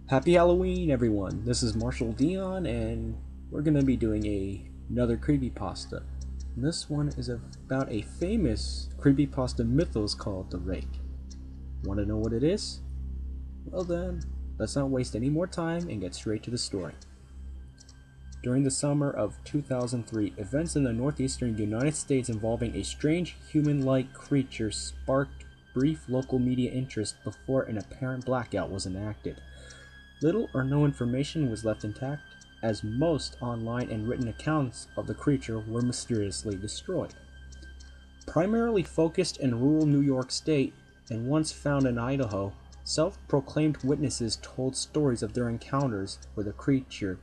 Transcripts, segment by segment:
Happy Halloween, everyone! This is Marshall Dion, and we're going to be doing another creepypasta. And this one is about a famous creepypasta mythos called the Rake. Want to know what it is? Well then, let's not waste any more time and get straight to the story. During the summer of 2003, events in the northeastern United States involving a strange human-like creature sparked brief local media interest before an apparent blackout was enacted. Little or no information was left intact, as most online and written accounts of the creature were mysteriously destroyed. Primarily focused in rural New York State and once found in Idaho, self-proclaimed witnesses told stories of their encounters with a creature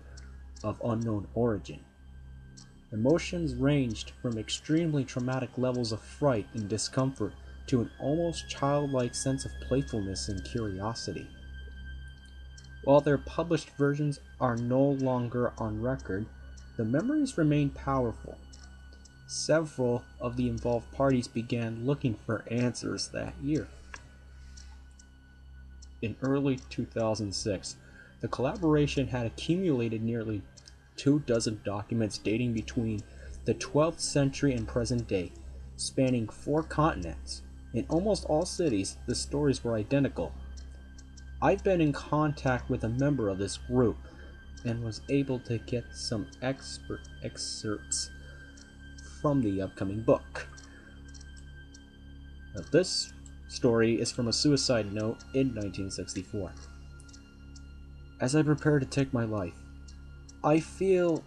of unknown origin. Emotions ranged from extremely traumatic levels of fright and discomfort to an almost childlike sense of playfulness and curiosity. While their published versions are no longer on record, the memories remain powerful. Several of the involved parties began looking for answers that year. In early 2006, the collaboration had accumulated nearly 24 documents dating between the 12th century and present day, spanning 4 continents. In almost all cities, the stories were identical. I've been in contact with a member of this group and was able to get some excerpts from the upcoming book. Now, this story is from a suicide note in 1964. As I prepare to take my life, I feel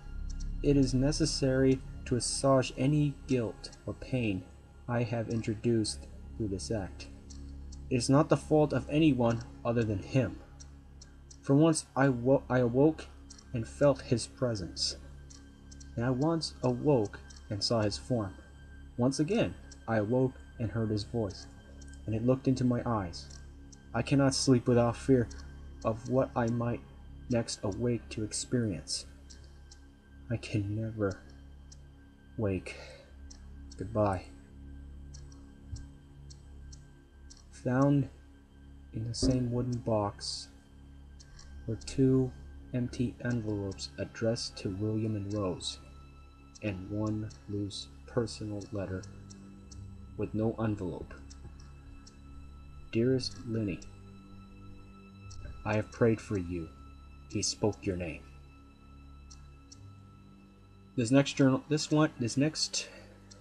it is necessary to assuage any guilt or pain I have introduced through this act. It is not the fault of anyone other than him. For once I awoke and felt his presence. And I once awoke and saw his form. Once again I awoke and heard his voice, and it looked into my eyes. I cannot sleep without fear of what I might next awake to experience. I can never wake. Goodbye. Found in the same wooden box were 2 empty envelopes addressed to William and Rose, and 1 loose personal letter with no envelope. Dearest Linny, I have prayed for you. He spoke your name. This next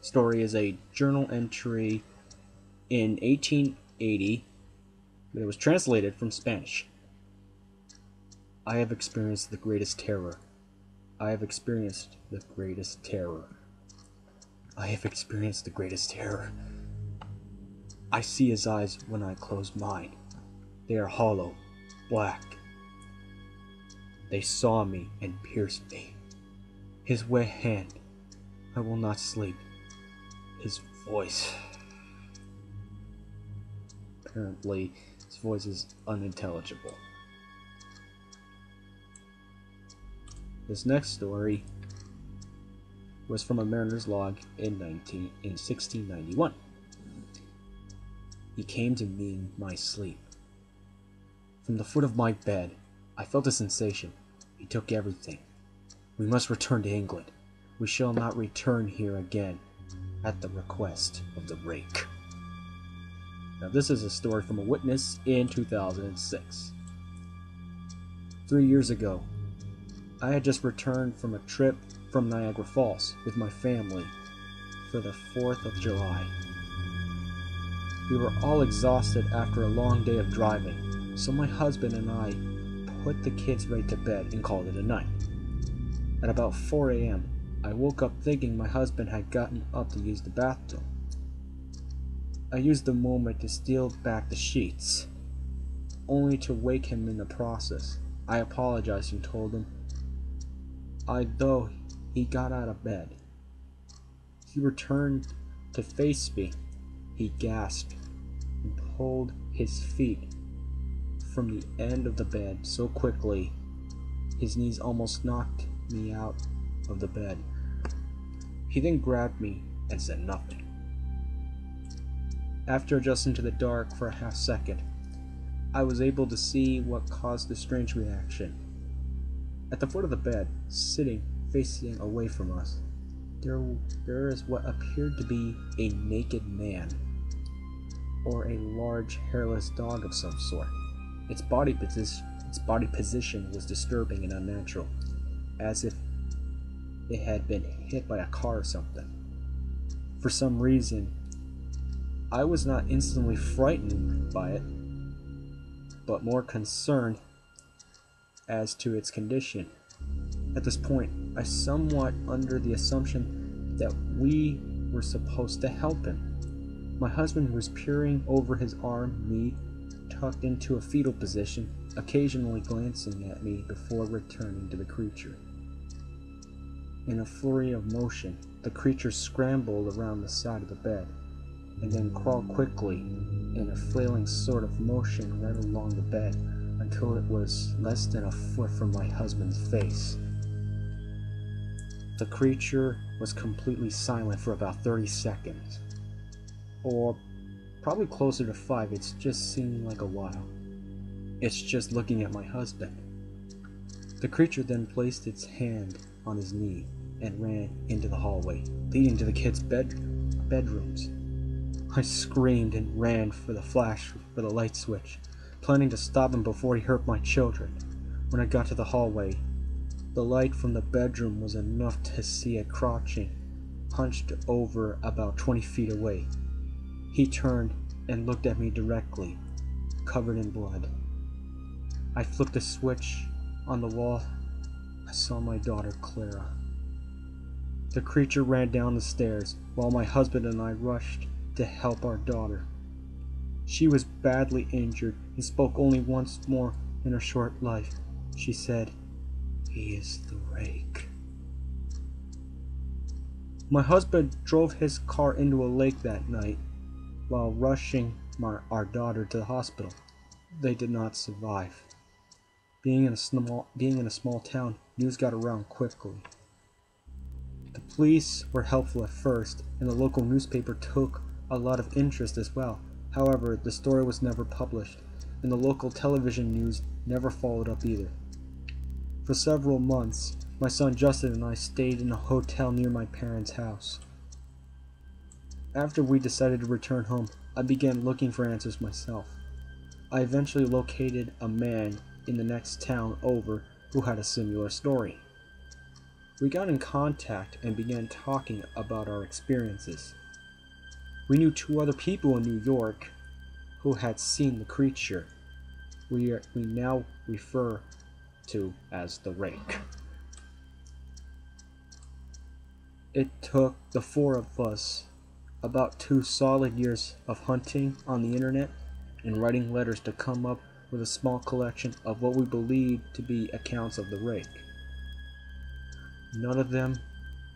story is a journal entry in 1880, but it was translated from Spanish. I have experienced the greatest terror. I have experienced the greatest terror. I have experienced the greatest terror. I see his eyes when I close mine. They are hollow, black. They saw me and pierced me. His wet hand. I will not sleep. His voice. Apparently, his voice is unintelligible. This next story was from a mariner's log in 1691. He came to me in my sleep. From the foot of my bed, I felt a sensation. He took everything. We must return to England. We shall not return here again, at the request of the Rake. Now, this is a story from a witness in 2006. 3 years ago, I had just returned from a trip from Niagara Falls with my family for the 4th of July. We were all exhausted after a long day of driving, so my husband and I put the kids right to bed and called it a night. At about 4 a.m., I woke up thinking my husband had gotten up to use the bathroom. I used the moment to steal back the sheets, only to wake him in the process. I apologized and told him though he got out of bed. He returned to face me. He gasped and pulled his feet from the end of the bed so quickly his knees almost knocked me out of the bed. He then grabbed me and said nothing. After adjusting to the dark for a half second, I was able to see what caused the strange reaction. At the foot of the bed, sitting facing away from us, there is what appeared to be a naked man, or a large hairless dog of some sort. Its body position was disturbing and unnatural, as if it had been hit by a car or something. For some reason, I was not instantly frightened by it, but more concerned as to its condition. At this point, I somewhat under the assumption that we were supposed to help him. My husband was peering over his arm, me tucked into a fetal position, occasionally glancing at me before returning to the creature. In a flurry of motion, the creature scrambled around the side of the bed, and then crawled quickly in a flailing sort of motion right along the bed until it was less than a foot from my husband's face. The creature was completely silent for about 30 seconds, or probably closer to 5. It just seemed like a while. It's just looking at my husband. The creature then placed its hand on his knee and ran into the hallway, leading to the kids' bedrooms. I screamed and ran for the light switch, planning to stop him before he hurt my children. When I got to the hallway, the light from the bedroom was enough to see it crouching, hunched over about 20 feet away. He turned and looked at me directly, covered in blood. I flipped a switch on the wall. I saw my daughter, Clara. The creature ran down the stairs, while my husband and I rushed to help our daughter. She was badly injured and spoke only once more in her short life. She said, "He is the Rake." My husband drove his car into a lake that night while rushing our daughter to the hospital. They did not survive. Being in a small town, news got around quickly. The police were helpful at first, and the local newspaper took a lot of interest as well. However, the story was never published, and the local television news never followed up either. For several months, my son Justin and I stayed in a hotel near my parents' house. After we decided to return home, I began looking for answers myself. I eventually located a man in the next town over who had a similar story. We got in contact and began talking about our experiences. We knew 2 other people in New York who had seen the creature we now refer to as the Rake. It took the 4 of us about 2 solid years of hunting on the internet and writing letters to come up with a small collection of what we believed to be accounts of the Rake. None of them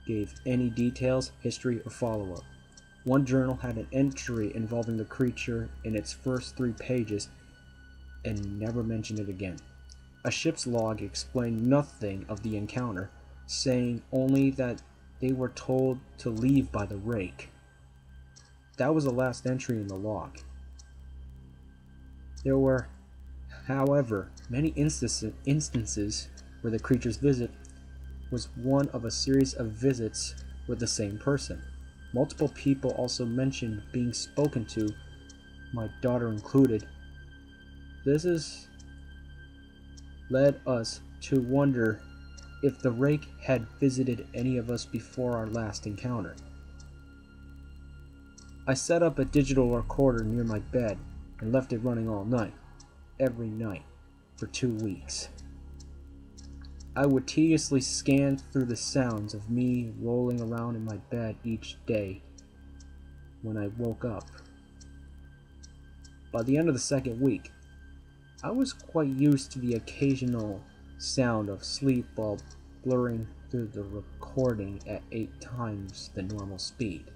gave any details, history, or follow-up. One journal had an entry involving the creature in its first 3 pages and never mentioned it again. A ship's log explained nothing of the encounter, saying only that they were told to leave by the Rake. That was the last entry in the log. There were, however, many instances where the creature's visit was one of a series of visits with the same person. Multiple people also mentioned being spoken to, my daughter included. This has led us to wonder if the Rake had visited any of us before our last encounter. I set up a digital recorder near my bed and left it running all night, every night, for 2 weeks. I would tediously scan through the sounds of me rolling around in my bed each day when I woke up. By the end of the 2nd week, I was quite used to the occasional sound of sleep while blurring through the recording at 8 times the normal speed.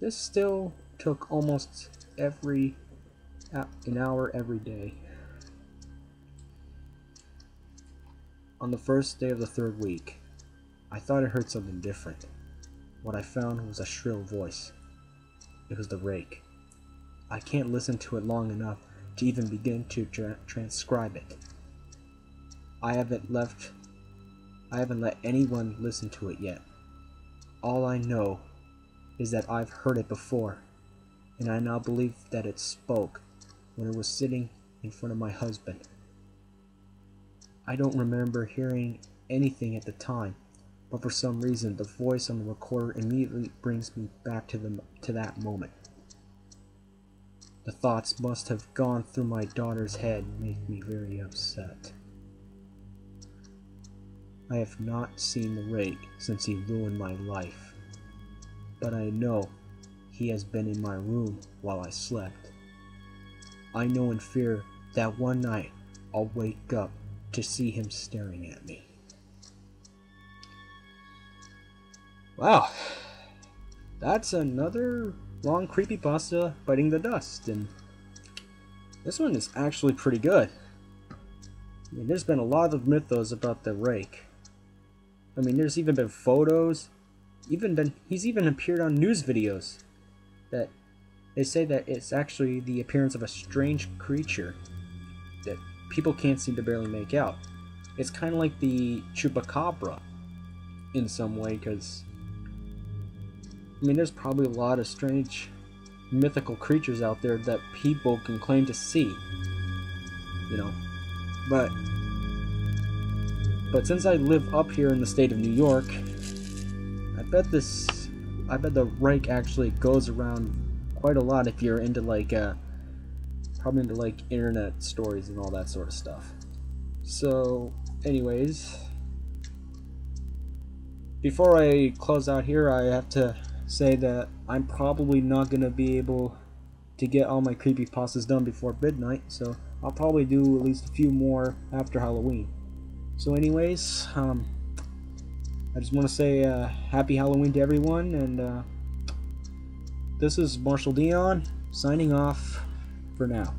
This still took almost an hour every day. On the first day of the 3rd week, I thought I heard something different. What I found was a shrill voice. It was the Rake. I can't listen to it long enough to even begin to transcribe it. I haven't let anyone listen to it yet. All I know is that I've heard it before, and I now believe that it spoke when it was sitting in front of my husband. I don't remember hearing anything at the time, but for some reason the voice on the recorder immediately brings me back to that moment. The thoughts must have gone through my daughter's head and made me very upset. I have not seen the Rake since he ruined my life, but I know he has been in my room while I slept. I know in fear that one night I'll wake up to see him staring at me. Wow, that's another long creepypasta biting the dust, and this one is actually pretty good. I mean, there's been a lot of mythos about the Rake. I mean, there's even been photos, he's even appeared on news videos that they say that it's actually the appearance of a strange creature that people can't seem to barely make out. It's kind of like the chupacabra in some way, because I mean, there's probably a lot of strange mythical creatures out there that people can claim to see, you know, but since I live up here in the state of New York, I bet the Rake actually goes around quite a lot if you're into like probably into like internet stories and all that sort of stuff. So anyways, before I close out here, I have to say that I'm probably not going to be able to get all my creepypastas done before midnight, so I'll probably do at least a few more after Halloween. So anyways, I just want to say happy Halloween to everyone, and this is Marshall Dion signing off for now.